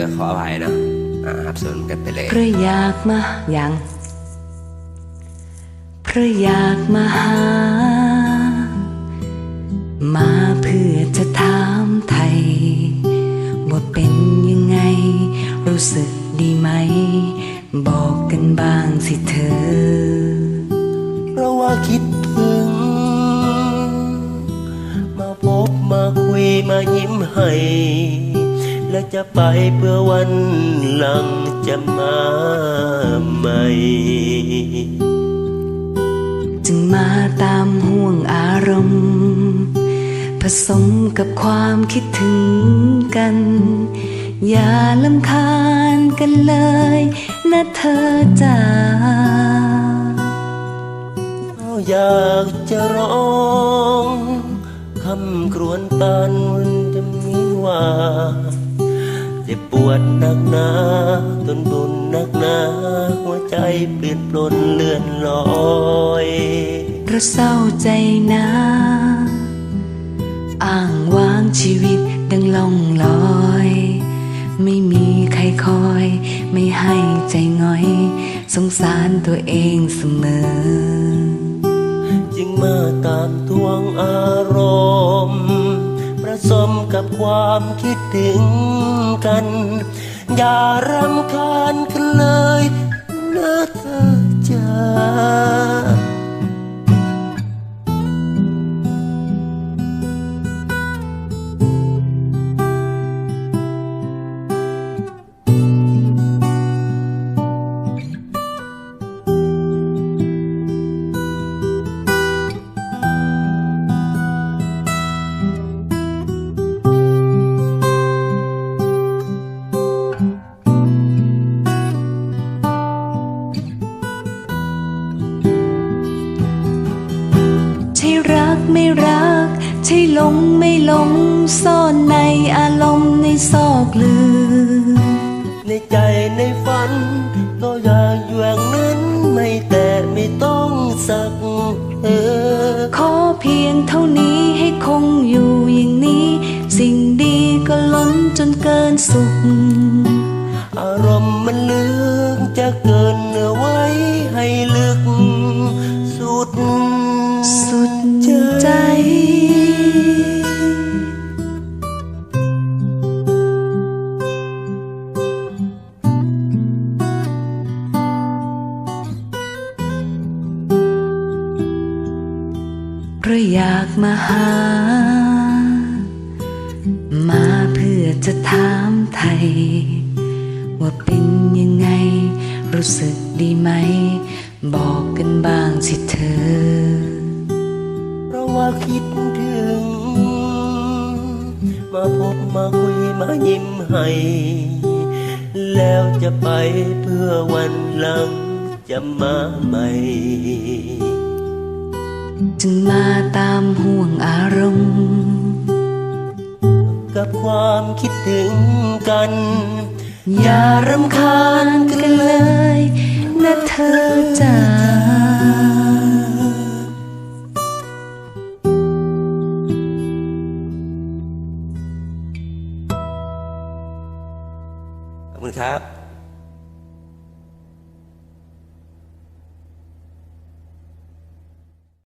ก็ขออภัยเนาะครับส่วนกันไปเลยเพราะอยากมายังเพราะอยากมาหามาเพื่อจะถามไทยว่าเป็นยังไงรู้สึกดีไหมบอกกันบ้างสิเธอเพราะว่าคิดถึงมาพบมาคุยมายิ้มให้และจะไปเพื่อวันหลังจะมาใหม่จึงมาตามห่วงอารมณ์ผสมกับความคิดถึงกันอย่าลำคาญกันเลยนะเธอจ๋าอยากจะร้องคำครวญปานจะมีว่าเจ็บปวดหนักหนาจนบุญหนักหนาหัวใจเปลี่ยนปลนเลื่อนลอยเพราะเศร้าใจนะอ้างว้างชีวิตดังล่องลอยไม่มีใครคอยไม่ให้ใจง่อยสงสารตัวเองเสมอจึงมาตามทวงอารมณ์ผสมกับความคิดถึงกันอย่ารำคาญกันเลยนะเธอจ๋าใช่รักไม่รักใช่หลงไม่หลงซ่อนในอารมณ์ในซอกลืมในใจในฝันก็อยากอยู่อย่างนั้นไม่แต่ไม่ต้องสักขอเพียงเท่านี้ให้คงอยู่อย่างนี้สิ่งดีก็ล้นจนเกินสุขอารมณ์มันลึกจะเกินเนื้อไว้ให้ลึกสุดใจเพราะอยากมาหามาเพื่อจะถามไทยว่าเป็นยังไงรู้สึกดีไหมบอกกันบ้างสิเธอเพราะว่าคิดถึงมาพบมาคุยมายิ้มให้แล้วจะไปเพื่อวันหลังจะมาใหม่จึงมาตามห่วงอารมณ์กับความคิดถึงกันอย่ารำคาญกันเลยนะเธอจ๋าขอบคุณครับ